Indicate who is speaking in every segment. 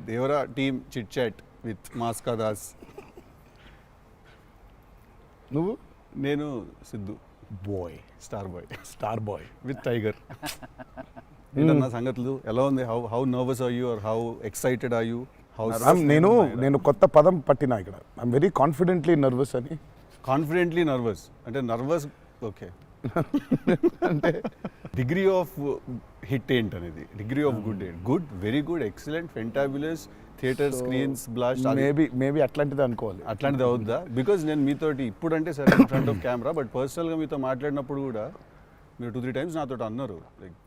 Speaker 1: Devara team chit chat with Maska Das.
Speaker 2: నువ్వు?
Speaker 1: నేను Siddhu
Speaker 2: boy,
Speaker 1: star boy with tiger.
Speaker 2: Hmm.
Speaker 1: నా సంగతులు ఎలా ఉంది? How nervous are you or how excited are you?
Speaker 2: నేను కొత్త పదం పట్టినా ఇక్కడ. ఐఎమ్ వెరీ కాన్ఫిడెంట్లీ నర్వస్ అని.
Speaker 1: కాన్ఫిడెంట్లీ నర్వస్ అంటే నర్వస్ ఓకే.
Speaker 2: అంటే
Speaker 1: డిగ్రీ ఆఫ్ హిట్ ఏంటి అనేది, డిగ్రీ ఆఫ్ గుడ్ ఏంటి? Good, very good, excellent, fantabulous, theatre screens blast,
Speaker 2: maybe అట్లాంటిది అనుకోవాలి.
Speaker 1: అట్లాంటిది అవుద్దా? బికాజ్ నేను మీతోటి ఇప్పుడు అంటే సరే in front of camera, but పర్సనల్గా మీతో మాట్లాడినప్పుడు కూడా మీరు 2-3 times నాతో అన్నారు like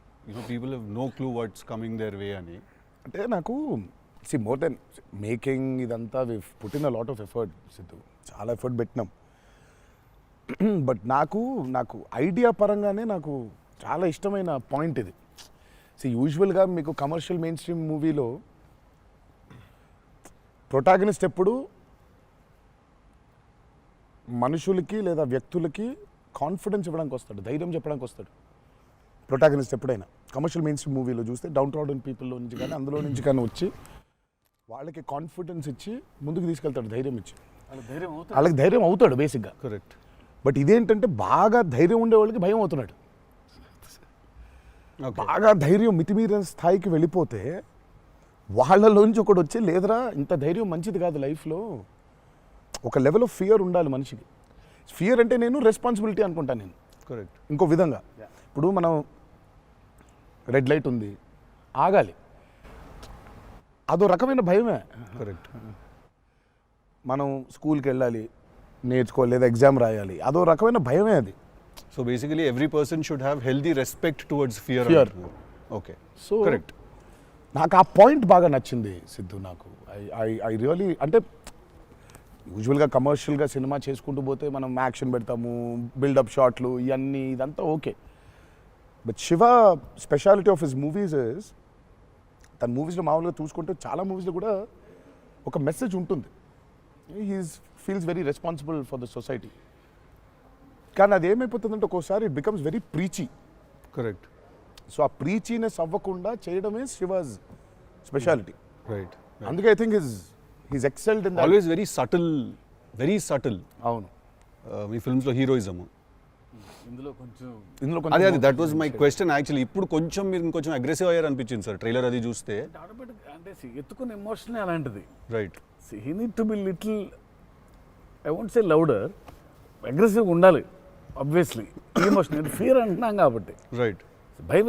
Speaker 1: people have no clue what's coming their way అని.
Speaker 2: అంటే నాకు మోర్ దెన్ మేకింగ్ ఇదంతా we put in a lot of effort Siddhu, చాలా ఎఫర్ట్ పెట్టినాం. బట్ నాకు ఐడియా పరంగానే నాకు చాలా ఇష్టమైన పాయింట్ ఇది. యూజువల్గా మీకు కమర్షియల్ మెయిన్ స్ట్రీమ్ మూవీలో ప్రొటాగనిస్ట్ ఎప్పుడు మనుషులకి లేదా వ్యక్తులకి కాన్ఫిడెన్స్ ఇవ్వడానికి వస్తాడు, ధైర్యం చెప్పడానికి వస్తాడు ప్రొటాగనిస్ట్ ఎప్పుడైనా. కమర్షియల్ మెయిన్ స్ట్రీమ్ మూవీలో చూస్తే డౌన్ ట్రాడన్ పీపుల్లో నుంచి కానీ అందులో నుంచి కానీ వచ్చి వాళ్ళకి కాన్ఫిడెన్స్ ఇచ్చి ముందుకు తీసుకెళ్తాడు, ధైర్యం ఇచ్చి. వాళ్ళకి ధైర్యం అవుతాడు బేసిక్గా.
Speaker 1: కరెక్ట్.
Speaker 2: బట్ ఇదేంటంటే బాగా ధైర్యం ఉండే వాళ్ళకి భయం అవుతున్నాడు. బాగా ధైర్యం మితిమీరిన స్థాయికి వెళ్ళిపోతే వాళ్ళలోంచి ఒకటి వచ్చి లేదరా ఇంత ధైర్యం మంచిది కాదు లైఫ్లో, ఒక లెవెల్ ఆఫ్ ఫియర్ ఉండాలి మనిషికి. ఫియర్ అంటే నేను రెస్పాన్సిబిలిటీ అనుకుంటాను నేను.
Speaker 1: కరెక్ట్.
Speaker 2: ఇంకో విధంగా ఇప్పుడు మనం రెడ్ లైట్ ఉంది, ఆగాలి, అదో రకమైన భయమే.
Speaker 1: కరెక్ట్.
Speaker 2: మనం స్కూల్కి వెళ్ళాలి, నేర్చుకోవాలి, లేదా ఎగ్జామ్ రాయాలి, అదో రకమైన భయమే అది.
Speaker 1: So basically every person should have healthy respect towards fear. Okay.
Speaker 2: So
Speaker 1: correct.
Speaker 2: నాకు ఆ పాయింట్ బాగా నచ్చింది సిద్ధు. నాకు ఐ రియలీ అంటే యూజువల్గా కమర్షియల్గా సినిమా చేసుకుంటూ పోతే మనం యాక్షన్ పెడతాము, బిల్డప్ షాట్లు, ఇవన్నీ ఇదంతా okay. But Shiva speciality of his movies is, తన మూవీస్లో మామూలుగా చూసుకుంటే చాలా మూవీస్లో కూడా ఒక మెసేజ్ ఉంటుంది. He's feels very responsible for the society. కానీ అది ఏమైపోతుందంటే ఒక్కోసారి it becomes very preachy.
Speaker 1: Correct.
Speaker 2: So ఆ ప్రీచీనెస్ అవ్వకుండా చేయడమే శివాజ్ స్పెషాలిటీ.
Speaker 1: రైట్.
Speaker 2: అందుకే I think he's excelled in
Speaker 1: always very subtle.
Speaker 2: అవును.
Speaker 1: మీ ఫిల్మ్స్లో హీరోయిజం
Speaker 3: ఇందులో కొంచెం
Speaker 1: అదే that was my question actually. ఇప్పుడు కొంచెం మీరు ఇంకొంచెం అగ్రెసివ్ అయ్యారు అనిపించింది సార్ ట్రైలర్ అది చూస్తే.
Speaker 3: అంటే ఎత్తుకున్న ఎమోషన్ అలాంటిది.
Speaker 1: Right.
Speaker 3: He need to be little, I won't say louder, అగ్రెసివ్గా ఉండాలి ఆబ్వియస్లీ. ఎమోషన్ ఫియర్ అంటున్నాం కాబట్టి.
Speaker 1: రైట్.
Speaker 3: భయం.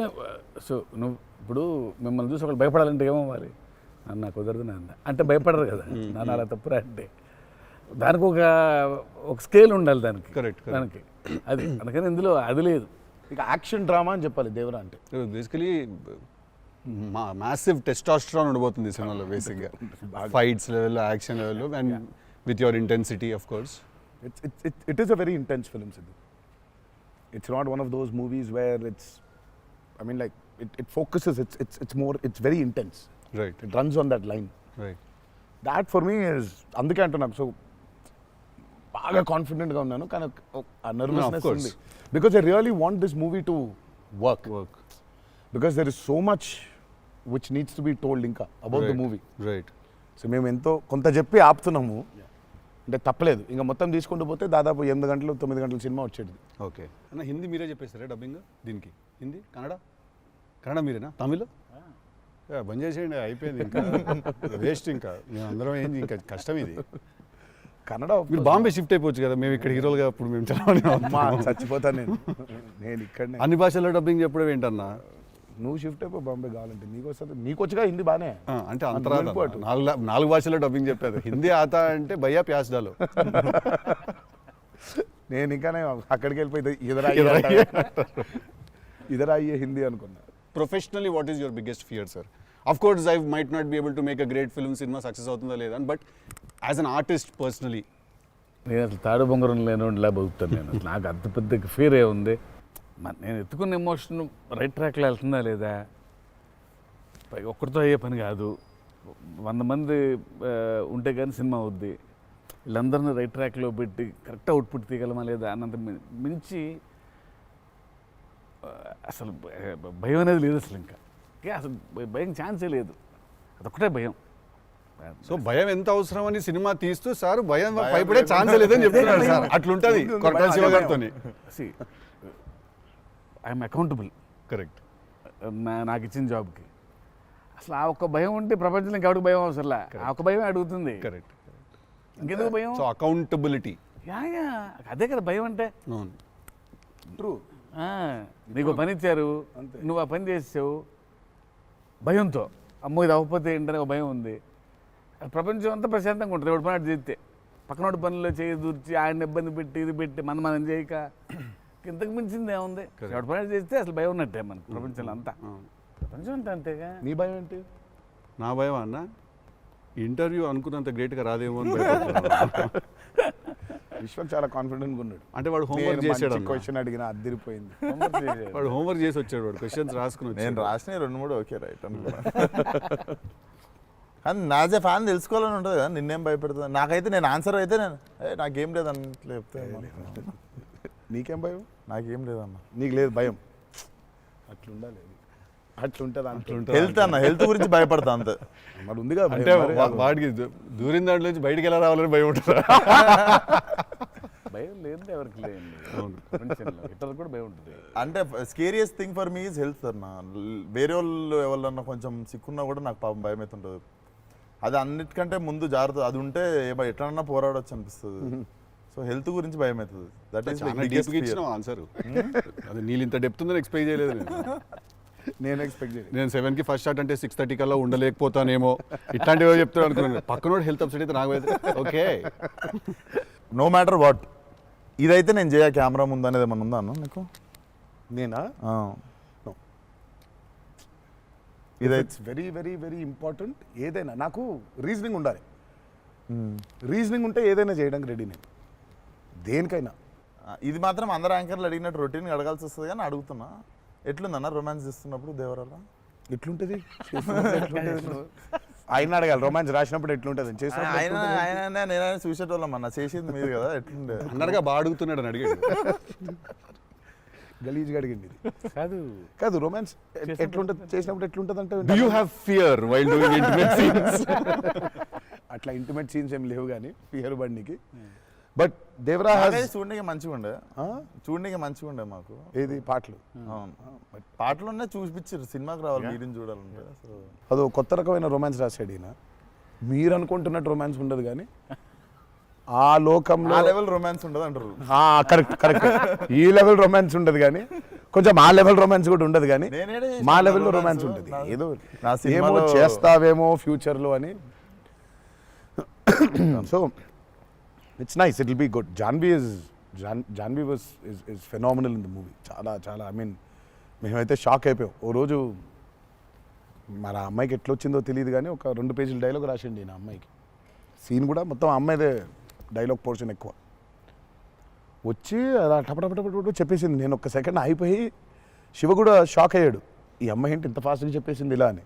Speaker 3: సో నువ్వు ఇప్పుడు మిమ్మల్ని చూసి ఒకళ్ళు భయపడాలంటే ఏమవ్వాలి? అన్న కుదరదు నాన్న అంటే భయపడరు కదా. నాన్న అలా తప్పురా అంటే దానికి ఒక స్కేల్ ఉండాలి దానికి.
Speaker 1: కరెక్ట్.
Speaker 3: దానికి అది అందుకని ఇందులో అది లేదు.
Speaker 2: ఇక యాక్షన్ డ్రామా అని చెప్పాలి దేవరా అంటే.
Speaker 1: బేసికలీ మ్యాసివ్ టెస్టాస్టెరాన్ ఉండబోతుంది సినిమాలో బేసిక్గా. ఫైట్స్ లెవెల్లో, యాక్షన్ లెవెల్లో, and with your intensity of course.
Speaker 2: It is a very intense film, Sidhu. It's not one of those movies where it focuses, it's very intense.
Speaker 1: Right.
Speaker 2: It runs on that line.
Speaker 1: Right.
Speaker 2: That for me is, అందుకే అంటున్నాను, so బాగా కాన్ఫిడెంట్గా ఉన్నాను, కానీ ఆ nervousness ఉంది. Because I really want this movie to work. Because there is so much which needs to be told ఇంకా about the movie.
Speaker 1: Right.
Speaker 2: So మేము ఎంతో కొంత చెప్పి ఆపుతున్నాము అంటే తప్పలేదు. ఇంకా మొత్తం తీసుకుంటూ పోతే దాదాపు 8 గంటలు 9 గంటల సినిమా వచ్చేది.
Speaker 1: ఓకే అన్న, హిందీ మీరే చెప్పేస్తారా డబ్బింగ్ దీనికి? హిందీ, కన్నడ మీరేనా? తమిళ్ బంద్ చేసేయండి, అయిపోయింది ఇంకా వేస్ట్. ఇంకా మేము అందరం ఏంది, ఇంకా కష్టం ఇది.
Speaker 2: కన్నడ
Speaker 1: మీరు బాంబే షిఫ్ట్ అయిపోవచ్చు కదా, మేము ఇక్కడ హీరోలుగా అప్పుడు మేము
Speaker 2: చచ్చిపోతాను నేను ఇక్కడ
Speaker 1: అన్ని భాషల్లో డబ్బింగ్ చెప్పడం ఏంటన్నా?
Speaker 2: నువ్వు షిఫ్ట్ అయిపో బాంబే కావాలంటే, నీకు వస్తుంది, నీకు వచ్చుగా హిందీ బాగానే.
Speaker 1: అంటే అంతరా 4 భాషల్లో డబ్బింగ్ చెప్పారు. హిందీ ఆతా అంటే భయ్యా ప్యాస్ డాలో.
Speaker 2: నేను ఇంకానే అక్కడికి వెళ్ళిపోయి ఇదరా అయ్యే హిందీ అనుకున్నా.
Speaker 1: Professionally what is your biggest fear sir? Of course I might not be able to make a great film, cinema success అవుతుందా లేదా, but as an artist personally
Speaker 3: నేను అసలు తాడు బొంగరం లేనిలా బతుకుతాను నేను. నాకు అంత పెద్ద ఫీర్ ఏ ఉంది. నేను ఎత్తుకున్న ఎమోషన్ రైట్ ట్రాక్లో వెళ్తుందా లేదా, ఒక్కరితో అయ్యే పని కాదు. 100 మంది ఉంటే కానీ సినిమా అవుద్ది. వీళ్ళందరినీ రైట్ ట్రాక్లో పెట్టి కరెక్ట్ అవుట్పుట్ తీయగలమా లేదా అన్నంత మించి అసలు భయం అనేది లేదు అసలు. ఇంకా అసలు భయం ఛాన్సే లేదు. అదొక్కటే భయం.
Speaker 1: సో భయం ఎంత అవసరం అని సినిమా తీస్తూ సార్ భయం భయపడే ఛాన్స్ లేదని చెప్తున్నాడు సార్. అట్లుంటది కొరటాల శివ గారితో.
Speaker 3: I'm accountable
Speaker 1: correct.
Speaker 3: నాకు ఇచ్చిన జాబ్కి. అసలు ఆ ఒక్క భయం ఉంటే ప్రపంచంలో ఇంకెవరికి భయం అవసరంలా. ఆ ఒక్క భయం అడుగుతుంది.
Speaker 1: కరెక్ట్.
Speaker 3: ఇంకెందుకు భయం?
Speaker 1: So accountability.
Speaker 3: యా అదే కదా భయం అంటే.
Speaker 1: అవును.
Speaker 2: ట్రూ.
Speaker 3: నీకు పని ఇచ్చారు, నువ్వు ఆ పని చేసావు భయంతో. అమ్మో ఇది అవ్వకపోతే ఏంటనే ఒక భయం ఉంది. ప్రపంచం అంతా ప్రశాంతంగా ఉంటుంది ఎవరి పని అటు చేస్తే. పక్కనోటి పనుల్లో చేయి దూర్చి ఆయన ఇబ్బంది పెట్టి ఇది పెట్టి మనం చేయక ఇంతకు మించింది ఏముంది? ఎవరి పని అటు చేస్తే అసలు భయం ఉన్నట్టే మనకు ప్రపంచంలో అంతా. ప్రపంచం అంతా అంతేగా.
Speaker 2: నీ భయం ఏంటి?
Speaker 1: నా భయం అన్న ఇంటర్వ్యూ అనుకున్నంత గ్రేట్గా రాదేమో అని భయపడుతున్నాను.
Speaker 2: విశ్వక్ చాలా కాన్ఫిడెంట్గా ఉన్నాడు.
Speaker 1: అంటే వాడు హోంవర్క్ చేసాడు.
Speaker 2: క్వశ్చన్ అడిగిన అదిరిపోయింది.
Speaker 1: వాడు హోంవర్క్ చేసి వచ్చాడు. వాడు క్వశ్చన్స్ రాసుకుని
Speaker 4: నేను రాసిన 2-3 ఓకే రైట్ అనుకున్నా. కానీ నాజే ఫ్యాన్ తెలుసుకోవాలని ఉంటుంది కదా, నిన్నేం భయపెడుతుంది. నాకైతే నేను ఆన్సర్ అయితే నాకేం లేదన్న చెప్తే
Speaker 2: నీకేం భయం?
Speaker 4: నాకేం లేదన్న.
Speaker 2: నీకు లేదు భయం? అట్లుండాలి. అట్లుంటుంది.
Speaker 4: హెల్త్ అన్న, హెల్త్ గురించి భయపడతా అంతే.
Speaker 2: మరి ఉందిగా
Speaker 1: అంటే వాడికి దూరిన దాంట్లో నుంచి బయటికి ఎలా రావాలని భయం ఉంటుంది.
Speaker 3: భయం లేదు ఎవరికి లేదండి ప్రపంచంలో. ఇతరులకు కూడా భయం ఉంటుంది.
Speaker 4: అంటే scariest thing for me is health అన్న. వేరే వాళ్ళు ఎవరన్నా కొంచెం సిక్కున్నా కూడా నాకు పాపం భయం అవుతుంటుంది. అది అన్నిటికంటే ముందు జాగ్రత్త. అది ఉంటే ఎట్లన్నా పోరాడొచ్చు అనిపిస్తుంది. సో హెల్త్ గురించి భయం అవుతుంది. దట్ ఈస్
Speaker 1: ఇచ్చిన ఆన్సర్. అది నీళ్ళు ఇంత డెప్త్ ఉందని ఎక్స్పెక్ట్ చేయలేదు
Speaker 2: నేను ఎక్స్పెక్ట్ చేయలేదు.
Speaker 1: నేను 7కి ఫస్ట్ షాట్ అంటే 6:30 కల్లా ఉండలేకపోతానేమో ఇట్లాంటివి చెప్తాను అనుకున్నాను. పక్కనోడు హెల్త్ అప్సెట్ అయితే నాకు ఓకే.
Speaker 4: నో మ్యాటర్ వాట్ ఇదైతే నేను చేయ కెమెరా ముందు అనేది ఏమన్నా ఉందా అన్న నీకు?
Speaker 2: నేనా?
Speaker 4: ఇదైతే
Speaker 2: వెరీ వెరీ వెరీ ఇంపార్టెంట్. ఏదైనా నాకు రీజనింగ్ ఉండాలి. రీజనింగ్ ఉంటే ఏదైనా చేయడానికి రెడీ నేను, దేనికైనా.
Speaker 4: ఇది మాత్రం అందరు యాంకర్లు అడిగినట్టు రొటీన్ అడగాల్సి వస్తుంది కానీ అడుగుతున్నా. ఎట్లుందన్న రొమాన్స్ చేస్తున్నప్పుడు దేవరాల?
Speaker 2: ఎట్లుంటుంది? ఆయన అడగాలి. రొమాన్స్ రాసినప్పుడు ఎట్లుంటుంది
Speaker 4: ఆయన నేనైనా చూసేటోళ్ళం అన్న. చేసింది మీరు కదా, ఎట్లుండే
Speaker 1: అన్నట్టుగా బాగా అడుగుతున్నాడు అని అడిగాడు.
Speaker 2: గలీజ్గా అడిగింది.
Speaker 3: కాదు
Speaker 2: కాదు రొమాన్స్ ఎట్లుంటుంది చేసినప్పుడు ఎట్లుంటుంది అంటే
Speaker 1: Do you have fear while doing intimate scenes?
Speaker 2: అట్లా ఇంటిమేట్ సీన్స్ ఏం లేవు కానీ ఫియర్ బండికి. బట్ దేవరా
Speaker 4: చూడడానికి మంచిగా ఉండే, చూడడానికి మంచిగా ఉండే మాకు.
Speaker 2: ఏది పాటలు?
Speaker 4: అవును, పాటలున్నా చూపించారు. సినిమాకి రావాలి మీరిని చూడాలంటే. సో
Speaker 2: అదో కొత్త రకమైన రొమాన్స్ రాశాడు ఈయన. మీరు అనుకుంటున్నట్టు రొమాన్స్ ఉండదు కానీ ఆ లోకంలో
Speaker 4: ఆ లెవెల్ రొమాన్స్ ఉండదు అంటారు.
Speaker 2: Correct correct. ఈ లెవెల్ రొమాన్స్ ఉండదు కానీ కొంచెం ఆ లెవెల్ రొమాన్స్ కూడా ఉండదు కానీ మా లెవెల్లో రొమాన్స్ ఉంటుంది. ఏదో ఏమో చేస్తావేమో ఫ్యూచర్లో అని. So it's nice, it will be good. Janhvi was is phenomenal in the movie. చాలా చాలా ఐ మీన్ మేమైతే షాక్ అయిపోయాం. ఓ రోజు మన అమ్మాయికి ఎట్లా వచ్చిందో తెలియదు కానీ ఒక 2 పేజీల డైలాగ్ రాసిండి నా అమ్మాయికి. సీన్ కూడా మొత్తం అమ్మాయిదే డైలాగ్ పోర్షన్ ఎక్కువ. వచ్చి అలా టపటపటపట చెప్పేసింది. నేను ఒక్క సెకండ్ అయిపోయి శివ కూడా షాక్ అయ్యాడు. ఈ అమ్మాయి ఏంటి ఇంత ఫాస్ట్గా చెప్పేసింది ఇలా అని.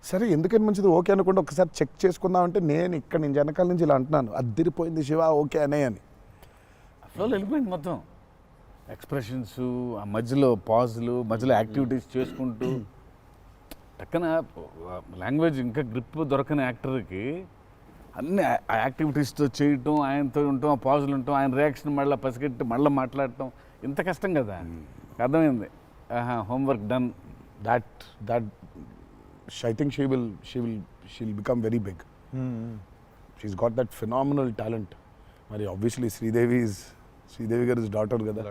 Speaker 2: సరే ఎందుకని మంచిది ఓకే అనుకుంటే ఒకసారి చెక్ చేసుకుందామంటే నేను ఇక్కడ నుంచి వెనకాల నుంచి ఇలా అంటున్నాను, అద్దిరిపోయింది శివ ఓకే అనే అని.
Speaker 3: ఫ్లో వెళ్ళిపోయింది మొత్తం. ఎక్స్ప్రెషన్స్, ఆ మధ్యలో పాజులు, మధ్యలో యాక్టివిటీస్ చేసుకుంటూ పక్కన లాంగ్వేజ్ ఇంకా గ్రిప్ దొరకని యాక్టర్కి అన్ని ఆ యాక్టివిటీస్తో చేయటం, ఆయనతో ఉండటం, ఆ పాజులు ఉండటం, ఆయన రియాక్షన్ మళ్ళీ పసిగట్టి మళ్ళీ మాట్లాడటం ఇంత కష్టం కదా. అర్థమైంది. Homework done.
Speaker 2: That I think she'll become very big. She's got that phenomenal talent. మరి obviously శ్రీదేవి గారి డాటర్ కదా,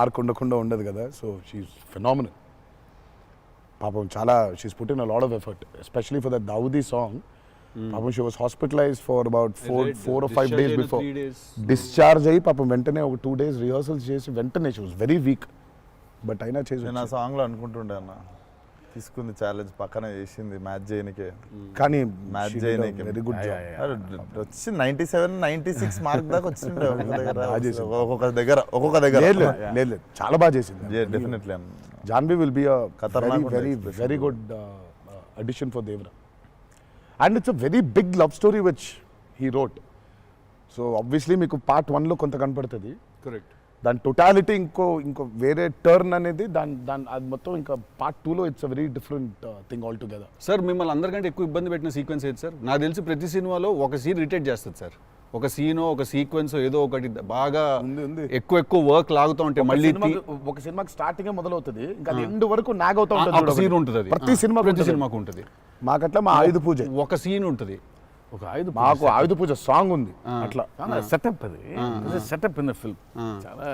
Speaker 2: ఆర్క్ ఉండకుండా ఉండదు కదా. So she is phenomenal. పాపం చాలా she is put in a lot of effort especially for that Daavudi song. పాపం she was hospitalized for about 4 or 5 days before discharge అయ్యి పాపం వెంటనే ఒక 2 days రిహర్సల్స్ చేసి వెంటనే she was very weak. But అయినా చేసి
Speaker 4: నేను ఆ సాంగ్లో అనుకుంటుండే అన్న, తీసుకుంది ఛాలెంజ్ పక్కన చేసింది మ్యాచ్ చేయనికే.
Speaker 2: కానీ
Speaker 4: మ్యాచ్ చేయనికే
Speaker 2: వెరీ గుడ్ జాబ్.
Speaker 4: వచ్చి 97, 96 మార్క్ దాకా వచ్చిండే ఒక్కొక్క దగ్గర.
Speaker 2: లేదు చాలా బాగా చేసింది.
Speaker 4: డెఫినెట్లీ
Speaker 2: జాన్వీ విల్ బి
Speaker 4: ఖతర్నాక్
Speaker 2: very good addition for Devara. And it's a very big love story which he wrote. So obviously మీకు పార్ట్ 1లో కొంత కనపడుతుంది.
Speaker 1: కరెక్ట్.
Speaker 2: దాని టోటాలిటీ ఇంకో వేరే టర్న్ అనేది దాని అది మొత్తం ఇంకా పార్ట్ 2లో it's a very different thing all together.
Speaker 1: Sir మిమ్మల్ని అందరికంటే ఎక్కువ ఇబ్బంది పెట్టిన సీక్వెన్స్ ఏది సార్? నాకు తెలిసి ప్రతి సినిమాలో ఒక సీన్ రిటేట్ చేస్తుంది సార్. ఒక సీనో ఒక సీక్వెన్స్ ఏదో ఒకటి బాగా
Speaker 2: ఉంది.
Speaker 1: ఎక్కువ వర్క్ లాగుతూ ఉంటే మళ్ళీ
Speaker 2: ఒక సినిమాకి స్టార్టింగ్ మొదలవుతుంది ఇంకా అది ఎండ్ వరకు నాగ్ అవుతా ఉంటుంది.
Speaker 1: సీన్ ఉంటుంది అది.
Speaker 2: ప్రతి సినిమాకు
Speaker 1: ఉంటుంది.
Speaker 2: మాకట్లా మా ఆయుధ పూజ
Speaker 1: ఒక సీన్ ఉంటుంది.
Speaker 3: ఒక ఆయుధ
Speaker 2: మాకు ఆయుధ పూజ సాంగ్ ఉంది అట్లా
Speaker 3: సెటప్ అది సెటప్ ఇన్ ద ఫిల్మ్ చాలా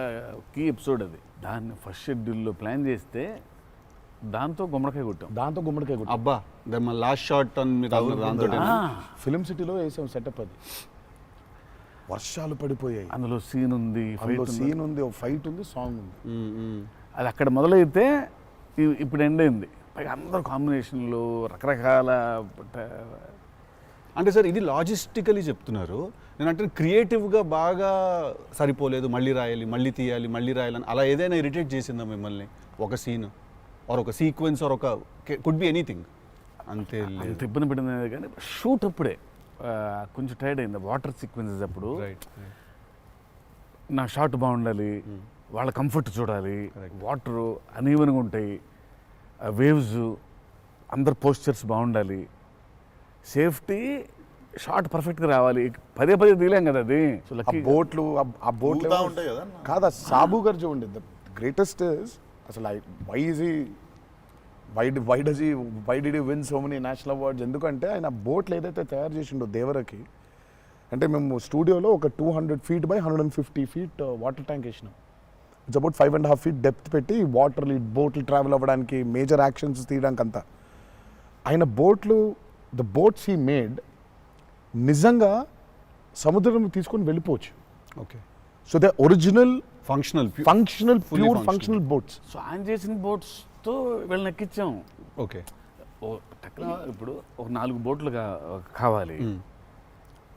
Speaker 3: కీ ఎపిసోడ్ అది. దాన్ని ఫస్ట్ షెడ్యూల్లో ప్లాన్ చేస్తే దాంతో గుమ్మడికాయ కొట్టాం.
Speaker 1: అబ్బా లాస్ట్ షాట్ అని మీరు దాంతో
Speaker 2: ఫిలిం సిటీలో వేసాం సెటప్. అది వర్షాలు పడిపోయాయి,
Speaker 3: అందులో సీన్ ఉంది,
Speaker 2: సీన్ ఉంది, ఫైట్ ఉంది, సాంగ్ ఉంది.
Speaker 3: అది అక్కడ మొదలైతే ఇప్పుడు ఎండ్ అయింది. పైగా అందరూ కాంబినేషన్లు రకరకాల.
Speaker 1: అంటే సార్ ఇది లాజిస్టికలీ చెప్తున్నారు, నేను అంటే క్రియేటివ్గా బాగా సరిపోలేదు, మళ్ళీ రాయాలి, మళ్ళీ తీయాలి, మళ్ళీ రాయాలని అలా ఏదైనా ఇరిటేట్ చేసిందా మిమ్మల్ని? ఒక సీన్ ఆర్ ఒక సీక్వెన్స్ ఆర్ ఒక కుడ్ బి ఎనీథింగ్ అంతే?
Speaker 3: అంత ఇబ్బంది పడింది కానీ షూట్ అప్పుడే కొంచెం టైర్డ్ అయింది. వాటర్ సీక్వెన్సెస్ అప్పుడు నా షాట్ బాగుండాలి, వాళ్ళ కంఫర్ట్ చూడాలి, వాటరు అనీవెన్గా ఉంటాయి, వేవ్స్, అందరు పోస్చర్స్ బాగుండాలి, సేఫ్టీ షాట్ పర్ఫెక్ట్గా రావాలి. పదే తీయలేం కదా అది.
Speaker 2: బోట్లు
Speaker 4: ఉంటాయి కదా
Speaker 2: కాదా సాబు గారు చూడండి. ద గ్రేటెస్ట్ ఇస్ అసలు why did you win so many national awards? ఎందుకంటే ఆయన బోట్లు ఏదైతే తయారు చేసిండో దేవరకి, అంటే మేము స్టూడియోలో ఒక 200 feet by 150 feet water tank వేసినాం. ఇట్స్ అబౌట్ 5.5 feet డెప్త్ పెట్టి బోట్లు ట్రావెల్ అవ్వడానికి, మేజర్ యాక్షన్స్ తీయడానికి అంతా. ఆయన ద బోట్స్ హీ మేడ్ నిజంగా సముద్రం తీసుకొని వెళ్ళిపోవచ్చు.
Speaker 1: Okay.
Speaker 2: So they original
Speaker 1: functional
Speaker 2: pure functional boats.
Speaker 3: So ఆయన చేసిన బోట్స్తో వీళ్ళని ఎక్కించాం.
Speaker 1: ఓకే.
Speaker 3: ఇప్పుడు ఒక 4 బోట్లు కావాలి.